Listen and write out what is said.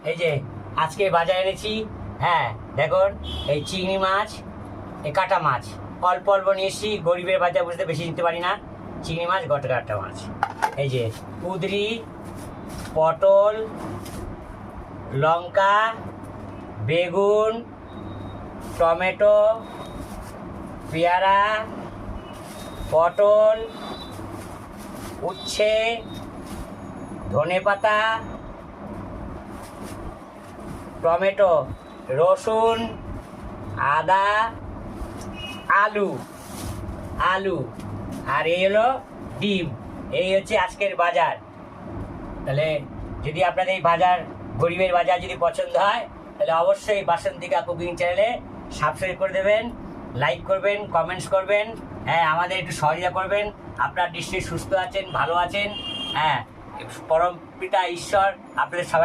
এই যে আজকে বাজারে এনেছি। হ্যাঁ দেখুন, এই চিংড়ি মাছ, এই কাটা মাছ অল্প অল্প নিয়ে এসেছি। গরিবের বাজার বুঝতে বেশি নিতে পারি না। চিংড়ি মাছ, গোটা কাটা মাছ। এই যে কুঁদরি, পটল, লঙ্কা, বেগুন, টমেটো, পেয়ারা, পটল, উচ্ছে, ধনেপাতা, টমেটো, রসুন, আদা, আলু আলু আর এই হলো ডিম। এই হচ্ছে আজকের বাজার। তাহলে যদি আপনাদের এই বাজার, গরিবের বাজার যদি পছন্দ হয়, তাহলে অবশ্যই বাসন্তিকা কুকিং চ্যানেলে সাবস্ক্রাইব করে দেবেন, লাইক করবেন, কমেন্টস করবেন। হ্যাঁ, আমাদের একটু সহযোগিতা করবেন। আপনারা নিশ্চয়ই সুস্থ আছেন, ভালো আছেন। হ্যাঁ, পরম পিতা ঈশ্বর আপনাদের সবাই